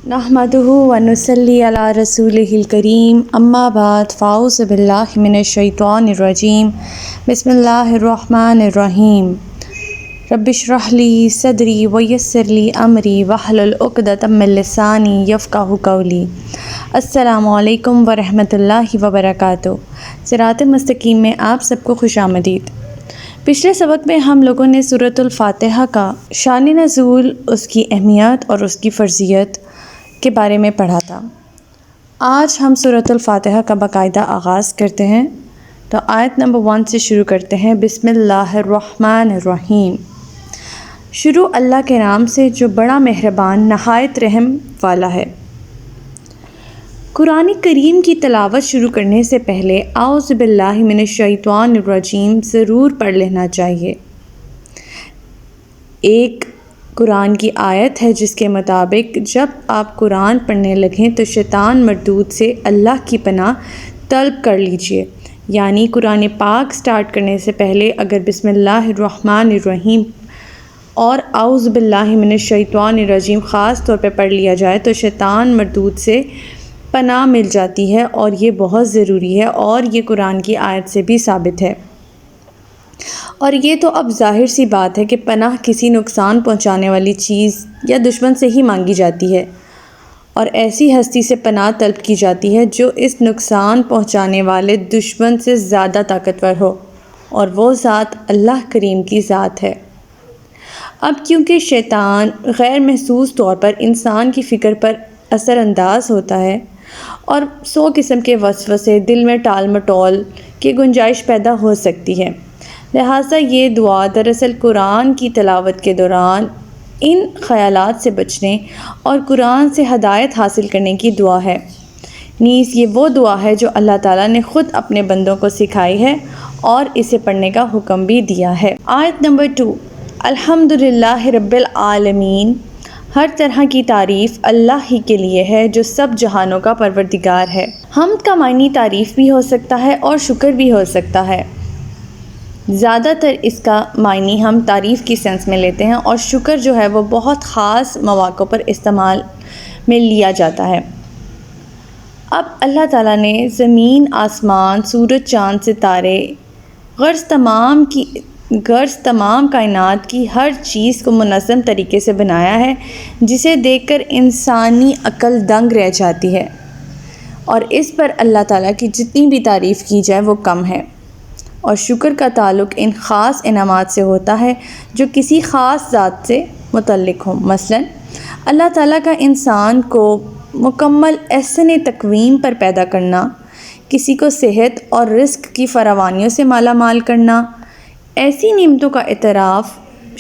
نحمدہ ونصلی علی رسولہ الکریم اما بعد فاعوذ باللہ من الشیطان الرجیم بسم اللہ الرحمن الرحیم رب اشرح لی صدری ویسر لی امری واحلل عقدۃ من لسانی یفقہوا قولی۔ السلام علیکم ورحمۃ اللہ وبرکاتہ۔ صراط مستقیم میں آپ سب کو خوش آمدید۔ پچھلے سبق میں ہم لوگوں نے سورۃ الفاتحہ کا شان نزول، اس کی اہمیت اور اس کی فرضیت کے بارے میں پڑھا تھا۔ آج ہم سورۃ الفاتحہ کا باقاعدہ آغاز کرتے ہیں، تو آیت نمبر 1 سے شروع کرتے ہیں۔ بسم اللہ الرحمن الرحیم۔ شروع اللہ کے نام سے جو بڑا مہربان نہایت رحم والا ہے۔ قرآن کریم کی تلاوت شروع کرنے سے پہلے اعوذ باللہ من الشیطان الرجیم ضرور پڑھ لینا چاہیے۔ ایک قرآن کی آیت ہے جس کے مطابق جب آپ قرآن پڑھنے لگیں تو شیطان مردود سے اللہ کی پناہ طلب کر لیجئے، یعنی قرآن پاک سٹارٹ کرنے سے پہلے اگر بسم اللہ الرحمن الرحیم اور اعوذ باللہ من الشیطان الرجیم خاص طور پہ پڑھ لیا جائے تو شیطان مردود سے پناہ مل جاتی ہے، اور یہ بہت ضروری ہے، اور یہ قرآن کی آیت سے بھی ثابت ہے۔ اور یہ تو اب ظاہر سی بات ہے کہ پناہ کسی نقصان پہنچانے والی چیز یا دشمن سے ہی مانگی جاتی ہے، اور ایسی ہستی سے پناہ طلب کی جاتی ہے جو اس نقصان پہنچانے والے دشمن سے زیادہ طاقتور ہو، اور وہ ذات اللہ کریم کی ذات ہے۔ اب کیونکہ شیطان غیر محسوس طور پر انسان کی فکر پر اثر انداز ہوتا ہے اور 100 قسم کے وسوسے دل میں ٹال مٹول کی گنجائش پیدا ہو سکتی ہے، لہٰذا یہ دعا دراصل قرآن کی تلاوت کے دوران ان خیالات سے بچنے اور قرآن سے ہدایت حاصل کرنے کی دعا ہے۔ نیز یہ وہ دعا ہے جو اللہ تعالیٰ نے خود اپنے بندوں کو سکھائی ہے اور اسے پڑھنے کا حکم بھی دیا ہے۔ آیت نمبر 2۔ الحمدللہ رب العالمین۔ ہر طرح کی تعریف اللہ ہی کے لیے ہے جو سب جہانوں کا پروردگار ہے۔ حمد کا معنی تعریف بھی ہو سکتا ہے اور شکر بھی ہو سکتا ہے۔ زیادہ تر اس کا معنی ہم تعریف کی سینس میں لیتے ہیں، اور شکر جو ہے وہ بہت خاص مواقع پر استعمال میں لیا جاتا ہے۔ اب اللہ تعالیٰ نے زمین، آسمان، سورج، چاند، ستارے، غرض تمام کائنات کی ہر چیز کو منظم طریقے سے بنایا ہے، جسے دیکھ کر انسانی عقل دنگ رہ جاتی ہے، اور اس پر اللہ تعالیٰ کی جتنی بھی تعریف کی جائے وہ کم ہے۔ اور شکر کا تعلق ان خاص انعامات سے ہوتا ہے جو کسی خاص ذات سے متعلق ہوں۔ مثلا اللہ تعالیٰ کا انسان کو مکمل احسن تقویم پر پیدا کرنا، کسی کو صحت اور رزق کی فراوانیوں سے مالا مال کرنا، ایسی نعمتوں کا اعتراف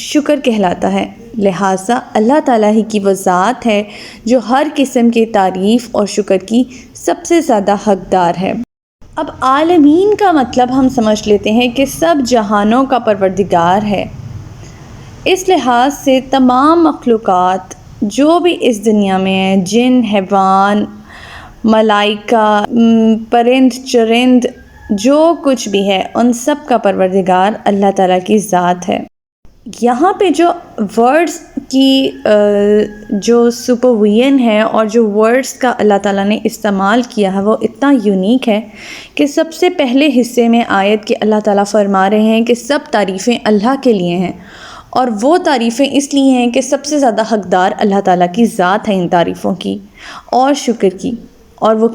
شکر کہلاتا ہے۔ لہٰذا اللہ تعالیٰ ہی کی وہ ذات ہے جو ہر قسم کی تعریف اور شکر کی سب سے زیادہ حقدار ہے۔ اب عالمین کا مطلب ہم سمجھ لیتے ہیں کہ سب جہانوں کا پروردگار ہے۔ اس لحاظ سے تمام مخلوقات جو بھی اس دنیا میں ہیں، جن، حیوان، ملائکہ، پرند چرند، جو کچھ بھی ہے، ان سب کا پروردگار اللہ تعالیٰ کی ذات ہے۔ یہاں پہ جو ورڈز کی جو سپروین ہے اور جو ورڈز کا اللہ تعالیٰ نے استعمال کیا ہے وہ اتنا یونیک ہے کہ سب سے پہلے حصے میں آیت کے اللہ تعالیٰ فرما رہے ہیں کہ سب تعریفیں اللہ کے لیے ہیں، اور وہ تعریفیں اس لیے ہیں کہ سب سے زیادہ حقدار اللہ تعالیٰ کی ذات ہے ان تعریفوں کی اور شکر کی۔ اور وہ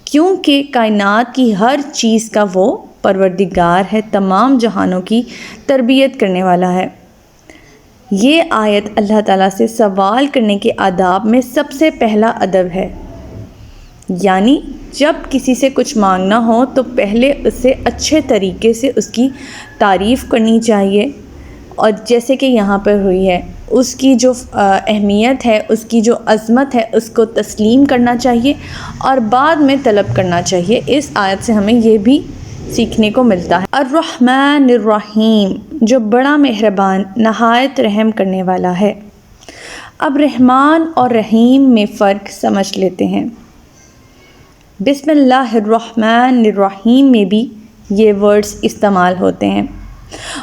کیونکہ کائنات کی ہر چیز کا وہ پروردگار ہے، تمام جہانوں کی تربیت کرنے والا ہے۔ یہ آیت اللہ تعالیٰ سے سوال کرنے کے آداب میں سب سے پہلا ادب ہے، یعنی جب کسی سے کچھ مانگنا ہو تو پہلے اسے اچھے طریقے سے اس کی تعریف کرنی چاہیے، اور جیسے کہ یہاں پر ہوئی ہے اس کی جو اہمیت ہے، اس کی جو عظمت ہے، اس کو تسلیم کرنا چاہیے اور بعد میں طلب کرنا چاہیے۔ اس آیت سے ہمیں یہ بھی سیکھنے کو ملتا ہے۔ الرحمن الرحیم، جو بڑا مہربان نہایت رحم کرنے والا ہے۔ اب رحمان اور رحیم میں فرق سمجھ لیتے ہیں۔ بسم اللہ الرحمن الرحیم میں بھی یہ ورڈز استعمال ہوتے ہیں،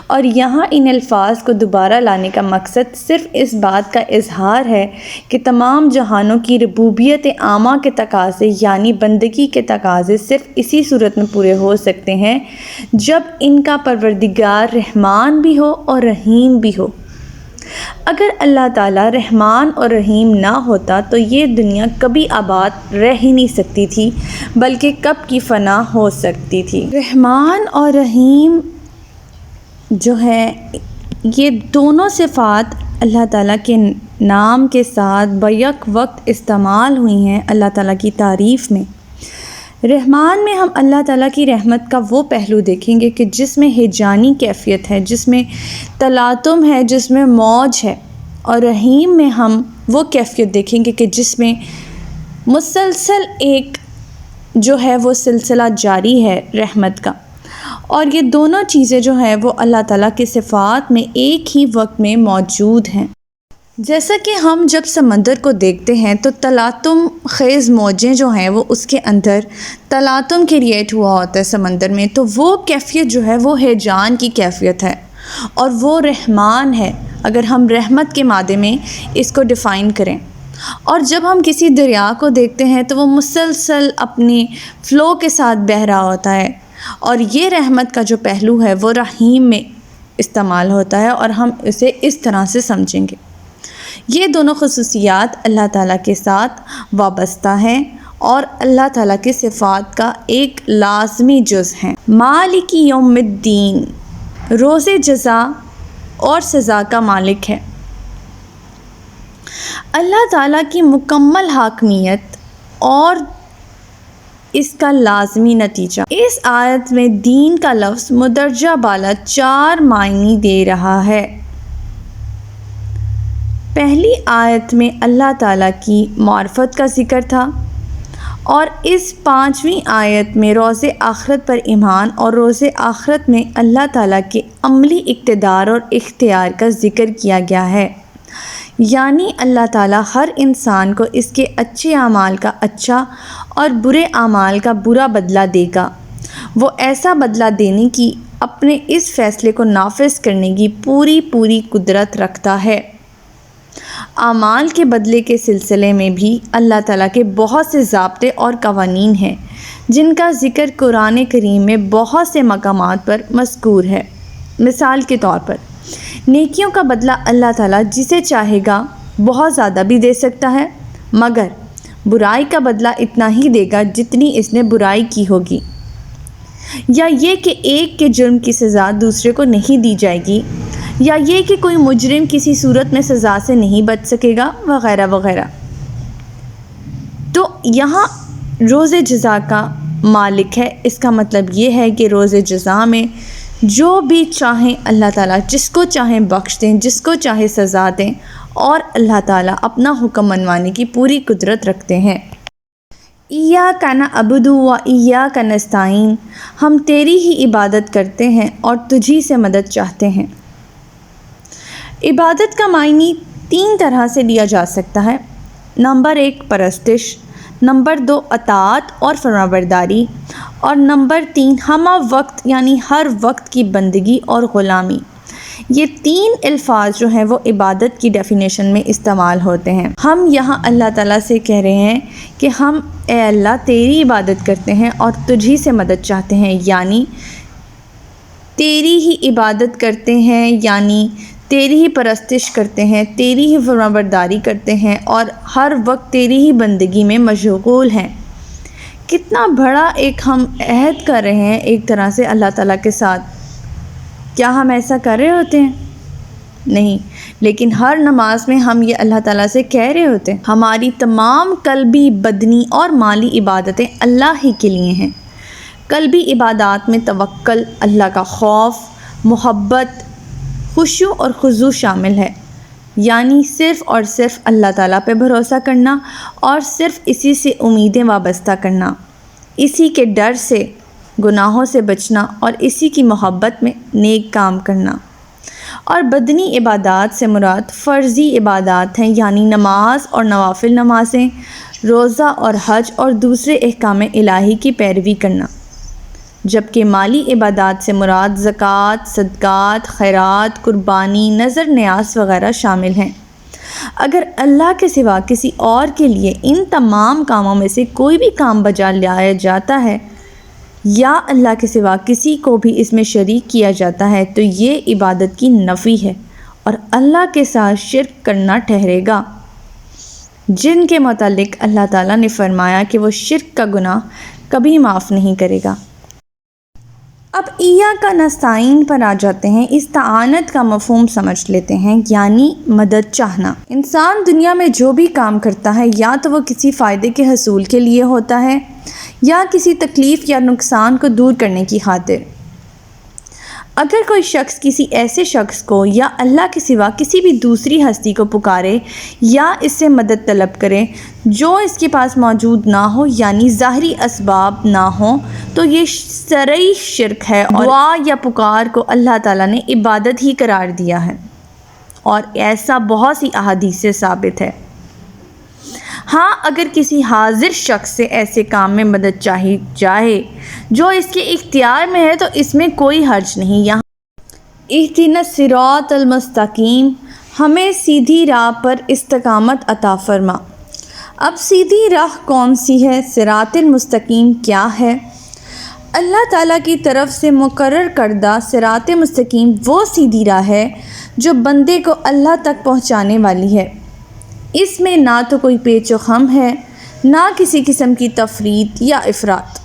اور یہاں ان الفاظ کو دوبارہ لانے کا مقصد صرف اس بات کا اظہار ہے کہ تمام جہانوں کی ربوبیت عامہ کے تقاضے یعنی بندگی کے تقاضے صرف اسی صورت میں پورے ہو سکتے ہیں جب ان کا پروردگار رحمان بھی ہو اور رحیم بھی ہو۔ اگر اللہ تعالیٰ رحمان اور رحیم نہ ہوتا تو یہ دنیا کبھی آباد رہ ہی نہیں سکتی تھی بلکہ کب کی فنا ہو سکتی تھی۔ رحمان اور رحیم جو ہے یہ دونوں صفات اللہ تعالیٰ کے نام کے ساتھ بیک وقت استعمال ہوئی ہیں اللہ تعالیٰ کی تعریف میں۔ رحمان میں ہم اللہ تعالیٰ کی رحمت کا وہ پہلو دیکھیں گے کہ جس میں ہیجانی کیفیت ہے، جس میں تلاطم ہے، جس میں موج ہے، اور رحیم میں ہم وہ کیفیت دیکھیں گے کہ جس میں مسلسل ایک جو ہے وہ سلسلہ جاری ہے رحمت کا۔ اور یہ دونوں چیزیں جو ہیں وہ اللہ تعالیٰ کی صفات میں ایک ہی وقت میں موجود ہیں۔ جیسا کہ ہم جب سمندر کو دیکھتے ہیں تو تلاطم خیز موجیں جو ہیں وہ اس کے اندر تلاطم کریٹ ہوا ہوتا ہے سمندر میں، تو وہ کیفیت جو ہے وہ ہیجان کی کیفیت ہے اور وہ رحمان ہے اگر ہم رحمت کے مادے میں اس کو ڈیفائن کریں۔ اور جب ہم کسی دریا کو دیکھتے ہیں تو وہ مسلسل اپنی فلو کے ساتھ بہہ رہا ہوتا ہے، اور یہ رحمت کا جو پہلو ہے وہ رحیم میں استعمال ہوتا ہے اور ہم اسے اس طرح سے سمجھیں گے۔ یہ دونوں خصوصیات اللہ تعالیٰ کے ساتھ وابستہ ہیں اور اللہ تعالیٰ کی صفات کا ایک لازمی جز ہیں۔ مالک یوم الدین روز جزا اور سزا کا مالک ہے۔ اللہ تعالیٰ کی مکمل حاکمیت اور اس کا لازمی نتیجہ۔ اس آیت میں دین کا لفظ مدرجہ بالا 4 معنی دے رہا ہے۔ پہلی آیت میں اللہ تعالیٰ کی معرفت کا ذکر تھا، اور اس 5ویں آیت میں روز آخرت پر ایمان اور روز آخرت میں اللہ تعالیٰ کے عملی اقتدار اور اختیار کا ذکر کیا گیا ہے، یعنی اللہ تعالیٰ ہر انسان کو اس کے اچھے اعمال کا اچھا اور برے اعمال کا برا بدلہ دے گا۔ وہ ایسا بدلہ دینے کی اپنے اس فیصلے کو نافذ کرنے کی پوری قدرت رکھتا ہے۔ اعمال کے بدلے کے سلسلے میں بھی اللہ تعالیٰ کے بہت سے ضابطے اور قوانین ہیں جن کا ذکر قرآن کریم میں بہت سے مقامات پر مذکور ہے۔ مثال کے طور پر نیکیوں کا بدلہ اللہ تعالیٰ جسے چاہے گا بہت زیادہ بھی دے سکتا ہے، مگر برائی کا بدلہ اتنا ہی دے گا جتنی اس نے برائی کی ہوگی، یا یہ کہ ایک کے جرم کی سزا دوسرے کو نہیں دی جائے گی، یا یہ کہ کوئی مجرم کسی صورت میں سزا سے نہیں بچ سکے گا، وغیرہ وغیرہ۔ تو یہاں روز جزا کا مالک ہے، اس کا مطلب یہ ہے کہ روز جزا میں جو بھی چاہیں اللہ تعالیٰ جس کو چاہیں بخش دیں، جس کو چاہے سزا دیں، اور اللہ تعالیٰ اپنا حکم منوانے کی پوری قدرت رکھتے ہیں۔ ایاک نعبد و ایاک نستعین، ہم تیری ہی عبادت کرتے ہیں اور تجھی سے مدد چاہتے ہیں۔ عبادت کا معنی 3 طرح سے لیا جا سکتا ہے۔ نمبر 1 پرستش، نمبر 2 اطاعت اور فرمانبرداری، اور نمبر 3 ہمہ وقت یعنی ہر وقت کی بندگی اور غلامی۔ یہ 3 الفاظ جو ہیں وہ عبادت کی ڈیفینیشن میں استعمال ہوتے ہیں۔ ہم یہاں اللہ تعالیٰ سے کہہ رہے ہیں کہ ہم اے اللہ تیری عبادت کرتے ہیں اور تجھی سے مدد چاہتے ہیں، یعنی تیری ہی عبادت کرتے ہیں، یعنی تیری ہی پرستش کرتے ہیں، تیری ہی فرمانبرداری کرتے ہیں، اور ہر وقت تیری ہی بندگی میں مشغول ہیں۔ کتنا بڑا ایک ہم عہد کر رہے ہیں ایک طرح سے اللہ تعالیٰ کے ساتھ۔ کیا ہم ایسا کر رہے ہوتے ہیں؟ نہیں، لیکن ہر نماز میں ہم یہ اللہ تعالیٰ سے کہہ رہے ہوتے ہیں۔ ہماری تمام قلبی، بدنی اور مالی عبادتیں اللہ ہی کے لیے ہیں۔ قلبی عبادات میں توکل، اللہ کا خوف، محبت، خشوع اور خضوع شامل ہے، یعنی صرف اور صرف اللہ تعالیٰ پہ بھروسہ کرنا اور صرف اسی سے امیدیں وابستہ کرنا، اسی کے ڈر سے گناہوں سے بچنا اور اسی کی محبت میں نیک کام کرنا۔ اور بدنی عبادات سے مراد فرضی عبادات ہیں، یعنی نماز اور نوافل نمازیں، روزہ اور حج اور دوسرے احکام الہی کی پیروی کرنا۔ جبکہ مالی عبادات سے مراد زکوٰۃ، صدقات، خیرات، قربانی، نذر نیاز وغیرہ شامل ہیں۔ اگر اللہ کے سوا کسی اور کے لیے ان تمام کاموں میں سے کوئی بھی کام بجا لایا جاتا ہے یا اللہ کے سوا کسی کو بھی اس میں شریک کیا جاتا ہے تو یہ عبادت کی نفی ہے اور اللہ کے ساتھ شرک کرنا ٹھہرے گا، جن کے متعلق اللہ تعالیٰ نے فرمایا کہ وہ شرک کا گناہ کبھی معاف نہیں کرے گا۔ اب ایاک نستعین پر آ جاتے ہیں۔ استعانت کا مفہوم سمجھ لیتے ہیں، یعنی مدد چاہنا۔ انسان دنیا میں جو بھی کام کرتا ہے یا تو وہ کسی فائدے کے حصول کے لیے ہوتا ہے یا کسی تکلیف یا نقصان کو دور کرنے کی خاطر۔ اگر کوئی شخص کسی ایسے شخص کو یا اللہ کے سوا کسی بھی دوسری ہستی کو پکارے یا اس سے مدد طلب کرے جو اس کے پاس موجود نہ ہو، یعنی ظاہری اسباب نہ ہوں، تو یہ صریح شرک ہے اور دعا یا پکار کو اللہ تعالیٰ نے عبادت ہی قرار دیا ہے، اور ایسا بہت سی احادیث سے ثابت ہے۔ ہاں، اگر کسی حاضر شخص سے ایسے کام میں مدد چاہی جائے جو اس کے اختیار میں ہے تو اس میں کوئی حرج نہیں۔ یہاں اہدنا الصراط المستقیم، ہمیں سیدھی راہ پر استقامت عطا فرما۔ اب سیدھی راہ کون سی ہے؟ صراط المستقیم کیا ہے؟ اللہ تعالیٰ کی طرف سے مقرر کردہ صراط مستقیم وہ سیدھی راہ ہے جو بندے کو اللہ تک پہنچانے والی ہے۔ اس میں نہ تو کوئی پیچ و خم ہے، نہ کسی قسم کی تفریط یا افراط،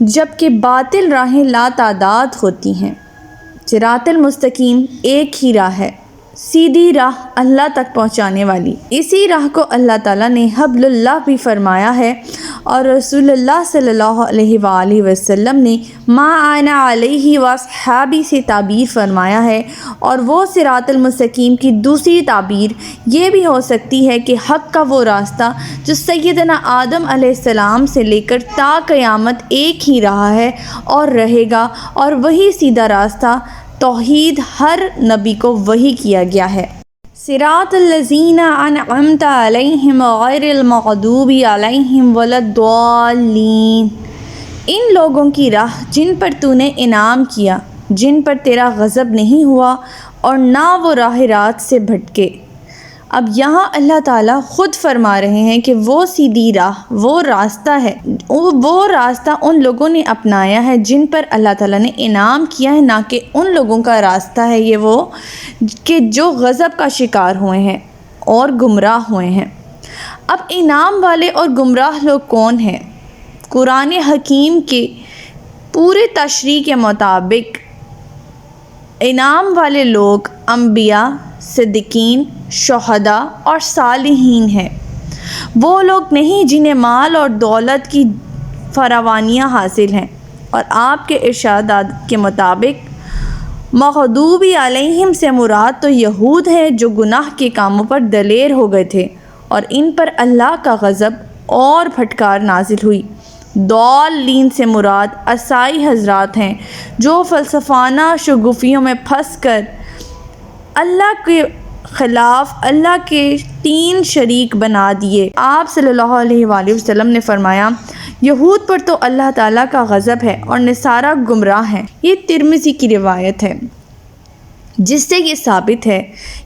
جبکہ باطل راہیں لا تعداد ہوتی ہیں۔ صراط المستقیم ایک ہی راہ ہے، سیدھی راہ اللہ تک پہنچانے والی۔ اسی راہ کو اللہ تعالیٰ نے حبل اللہ بھی فرمایا ہے، اور رسول اللہ صلی اللہ علیہ وآلہ وسلم نے ما انا علیہ واصحابی سے تعبیر فرمایا ہے، اور وہ صراط المستقیم کی دوسری تعبیر یہ بھی ہو سکتی ہے کہ حق کا وہ راستہ جو سیدنا آدم علیہ السلام سے لے کر تا قیامت ایک ہی رہا ہے اور رہے گا، اور وہی سیدھا راستہ توحید ہر نبی کو وحی کیا گیا ہے۔ صراط الذین انعمت علیہم غیر المغضوب علیہم ولا الضالین، ان لوگوں کی راہ جن پر تو نے انعام کیا، جن پر تیرا غضب نہیں ہوا اور نہ وہ راہ راست سے بھٹکے۔ اب یہاں اللہ تعالیٰ خود فرما رہے ہیں کہ وہ سیدھی راہ، وہ راستہ ہے، وہ راستہ ان لوگوں نے اپنایا ہے جن پر اللہ تعالیٰ نے انعام کیا ہے، نہ کہ ان لوگوں کا راستہ ہے یہ وہ کہ جو غضب کا شکار ہوئے ہیں اور گمراہ ہوئے ہیں۔ اب انعام والے اور گمراہ لوگ کون ہیں؟ قرآن حکیم کے پورے تشریح کے مطابق انعام والے لوگ انبیاء، صدیقین، شہداء اور صالحین ہیں۔ وہ لوگ نہیں جنہیں مال اور دولت کی فراوانیاں حاصل ہیں، اور آپ کے ارشادات کے مطابق مغضوب علیہم سے مراد تو یہود ہیں جو گناہ کے کاموں پر دلیر ہو گئے تھے اور ان پر اللہ کا غضب اور پھٹکار نازل ہوئی۔ ضالین سے مراد عیسائی حضرات ہیں جو فلسفانہ شگوفیوں میں پھنس کر اللہ کے خلاف اللہ کے تین شریک بنا دیے۔ آپ صلی اللہ علیہ وآلہ وسلم نے فرمایا، یہود پر تو اللہ تعالیٰ کا غضب ہے اور نصارہ گمراہ ہیں۔ یہ ترمذی کی روایت ہے، جس سے یہ ثابت ہے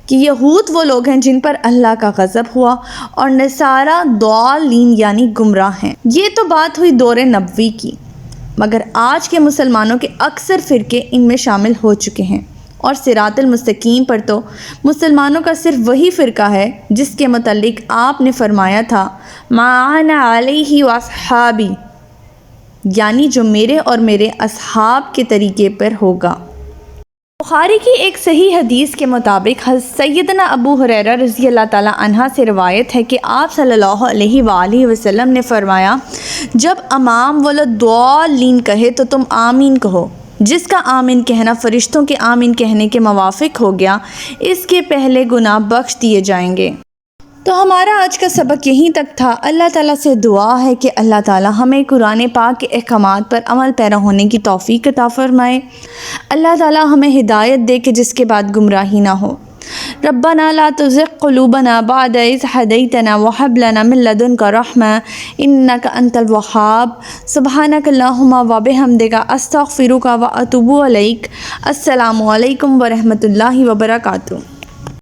کہ یہود وہ لوگ ہیں جن پر اللہ کا غضب ہوا اور نصارہ ضالین یعنی گمراہ ہیں۔ یہ تو بات ہوئی دور نبوی کی، مگر آج کے مسلمانوں کے اکثر فرقے ان میں شامل ہو چکے ہیں، اور صراط المستقیم پر تو مسلمانوں کا صرف وہی فرقہ ہے جس کے متعلق آپ نے فرمایا تھا ما انا علیہ واصحابی، یعنی جو میرے اور میرے اصحاب کے طریقے پر ہوگا۔ بخاری کی ایک صحیح حدیث کے مطابق حضرت سیدنا ابو ہریرہ رضی اللہ تعالیٰ عنہ سے روایت ہے کہ آپ صلی اللہ علیہ وآلہ وسلم نے فرمایا، جب امام ولضالین کہے تو تم آمین کہو۔ جس کا آمین کہنا فرشتوں کے آمین کہنے کے موافق ہو گیا، اس کے پہلے گناہ بخش دیے جائیں گے۔ تو ہمارا آج کا سبق یہیں تک تھا۔ اللہ تعالیٰ سے دعا ہے کہ اللہ تعالیٰ ہمیں قرآن پاک کے احکامات پر عمل پیرا ہونے کی توفیق عطا فرمائے۔ اللہ تعالیٰ ہمیں ہدایت دے کہ جس کے بعد گمراہی نہ ہو۔ ربنا لا تزغ قلوبنا بعد إذ هديتنا وهب لنا من لدنك رحمة إنك أنت الوهاب سبحانك اللهم وبحمدك أستغفرك وأتوب إليك السلام علیکم ورحمۃ اللہ وبرکاتہ.